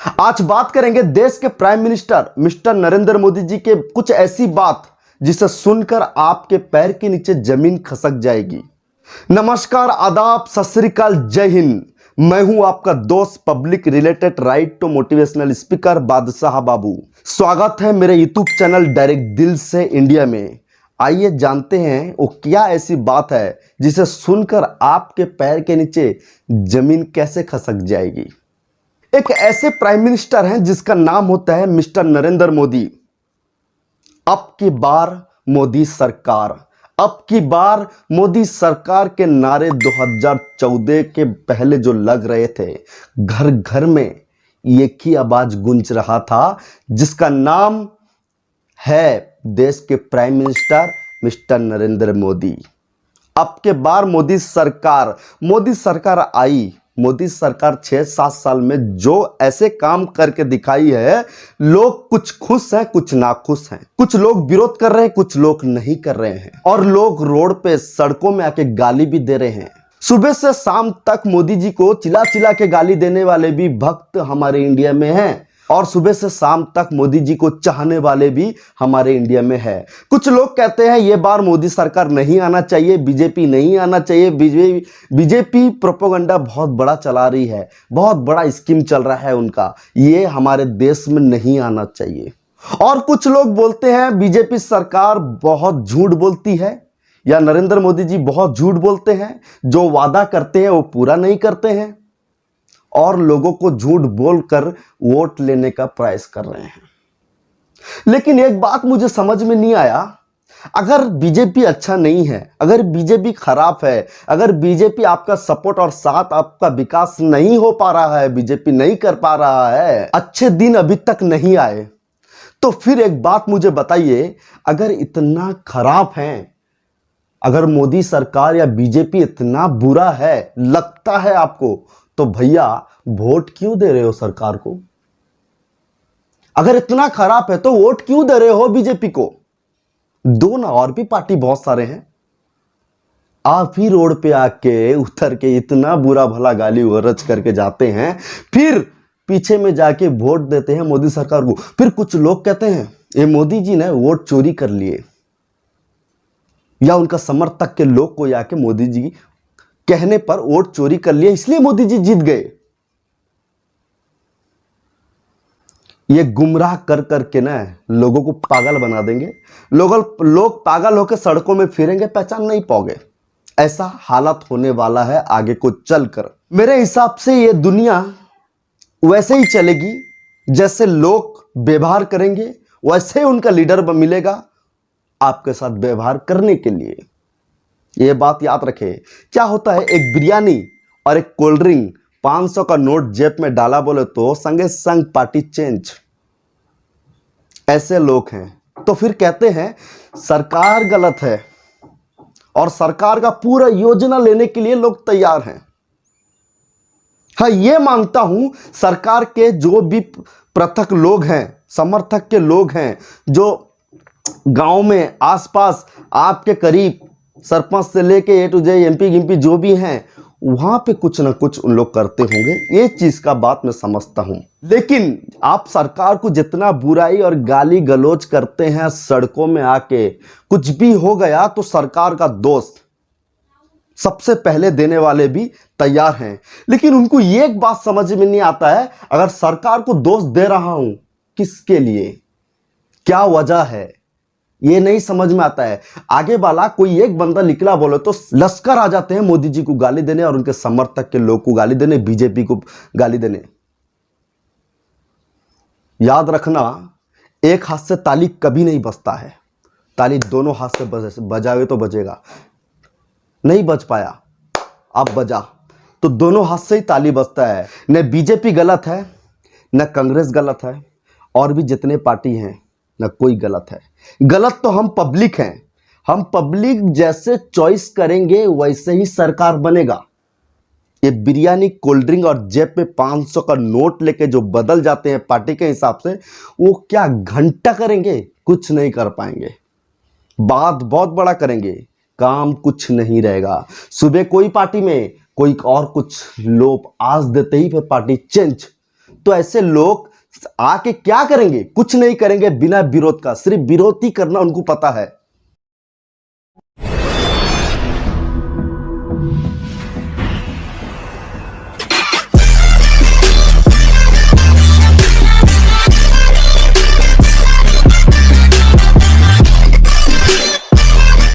आज बात करेंगे देश के prime minister mister Narendra Modi ji के कुछ ऐसी बात जिसे सुनकर आपके पैर के नीचे जमीन खसक जाएगी। नमस्कार, आदाब, सत श्री अकाल, जय हिंद। मैं हूं आपका दोस्त public related right to motivational speaker Badshah Babu. स्वागत है मेरे यूट्यूब चैनल डायरेक्ट दिल से इंडिया में। आइए जानते हैं वो क्या ऐसी बात है जिसे सुनकर आपके पैर के नीचे जमीन कैसे खसक जाएगी। एक ऐसे प्राइम मिनिस्टर हैं जिसका नाम होता है मिस्टर नरेंद्र मोदी। अब की बार मोदी सरकार, अब की बार मोदी सरकार के नारे 2014 के पहले जो लग रहे थे, घर घर में एक ही आवाज गूंज रहा था जिसका नाम है देश के prime minister mister Narendra Modi. अब के बार मोदी सरकार आई। मोदी सरकार 6-7 साल में जो ऐसे काम करके दिखाई है, लोग कुछ खुश हैं, कुछ नाखुश हैं। कुछ लोग विरोध कर रहे हैं, कुछ लोग नहीं कर रहे हैं, और लोग रोड पे सड़कों में आके गाली भी दे रहे हैं। सुबह से शाम तक मोदी जी को चिल्ला चिल्ला के गाली देने वाले भी भक्त हमारे इंडिया में हैं, और सुबह से शाम तक मोदी जी को चाहने वाले भी हमारे इंडिया में है। कुछ लोग कहते हैं ये बार मोदी सरकार नहीं आना चाहिए, बीजेपी नहीं आना चाहिए, बीजेपी प्रोपेगेंडा बहुत बड़ा चला रही है, बहुत बड़ा स्कीम चल रहा है उनका, ये हमारे देश में नहीं आना चाहिए। और कुछ लोग बोलते हैं बीजेपी सरकार बहुत झूठ बोलती है, या नरेंद्र मोदी जी बहुत झूठ बोलते हैं, जो वादा करते हैं वो पूरा नहीं करते हैं, और लोगों को झूठ बोलकर वोट लेने का प्रयास कर रहे हैं। लेकिन एक बात मुझे समझ में नहीं आया, अगर बीजेपी अच्छा नहीं है, अगर बीजेपी खराब है, अगर बीजेपी आपका सपोर्ट और साथ, आपका विकास नहीं हो पा रहा है, बीजेपी नहीं कर पा रहा है, अच्छे दिन अभी तक नहीं आए, तो फिर एक बात मुझे बताइए, अगर इतना खराब है, अगर मोदी सरकार या बीजेपी इतना बुरा है लगता है आपको, तो भैया वोट क्यों दे रहे हो सरकार को? अगर इतना खराब है तो वोट क्यों दे रहे हो बीजेपी को? दो ना, और भी पार्टी बहुत सारे हैं। आप ही रोड पे आके उतर के इतना बुरा भला गाली गलौज करके जाते हैं, फिर पीछे में जाके वोट देते हैं मोदी सरकार को। फिर कुछ लोग कहते हैं ये मोदी जी ने वोट चोरी कर लिए, या उनका समर्थक के लोग को आके मोदी जी कहने पर वोट चोरी कर लिया, इसलिए मोदी जी जीत गए। ये गुमराह कर करके ना लोगों को पागल बना देंगे। लोग पागल होकर सड़कों में फिरेंगे, पहचान नहीं पाओगे। ऐसा हालत होने वाला है आगे को चलकर। मेरे हिसाब से ये दुनिया वैसे ही चलेगी, जैसे लोग व्यवहार करेंगे वैसे ही उनका लीडर मिलेगा आपके साथ व्यवहार करने के लिए। ये बात याद रखे। क्या होता है, एक बिरयानी और एक कोल्ड ड्रिंक, 500 का नोट जेब में डाला बोले तो संगे संग पार्टी चेंज। ऐसे लोग हैं। तो फिर कहते हैं सरकार गलत है, और सरकार का पूरा योजना लेने के लिए लोग तैयार हैं। हाँ, ये मानता हूं सरकार के जो भी पृथक लोग हैं, समर्थक के लोग हैं, जो गांव में आसपास आपके करीब सरपंच से लेके ए टू जेड एमपी जो भी हैं, वहां पे कुछ ना कुछ उन लोग करते होंगे। ये चीज का बात मैं समझता हूं। लेकिन आप सरकार को जितना बुराई और गाली गलौज करते हैं सड़कों में आके, कुछ भी हो गया तो सरकार का दोस्त सबसे पहले देने वाले भी तैयार हैं। लेकिन उनको ये एक बात समझ में नहीं आता है, अगर सरकार को दोस्त दे रहा हूं किसके लिए, क्या वजह है, ये नहीं समझ में आता है। आगे वाला कोई एक बंदा निकला बोले तो लश्कर आ जाते हैं मोदी जी को गाली देने और उनके समर्थक के लोग को गाली देने, बीजेपी को गाली देने। याद रखना, एक हाथ से ताली कभी नहीं बजता है, ताली दोनों हाथ से बजावे तो बजेगा। नहीं बज पाया, अब बजा, तो दोनों हाथ से ही ताली बजता है। न बीजेपी गलत है, न कांग्रेस गलत है, और भी जितने पार्टी हैं न कोई गलत है। गलत तो हम पब्लिक हैं। हम पब्लिक जैसे चॉइस करेंगे वैसे ही सरकार बनेगा। ये बिरयानी, कोल्ड ड्रिंक और जेब पे 500 का नोट लेके जो बदल जाते हैं पार्टी के हिसाब से, वो क्या घंटा करेंगे? कुछ नहीं कर पाएंगे। बात बहुत बड़ा करेंगे, काम कुछ नहीं रहेगा। सुबह कोई पार्टी में, कोई और कुछ लोग आज देते ही फिर पार्टी चेंज। तो ऐसे लोग आके क्या करेंगे? कुछ नहीं करेंगे बिना विरोध का, सिर्फ विरोध ही करना उनको पता है।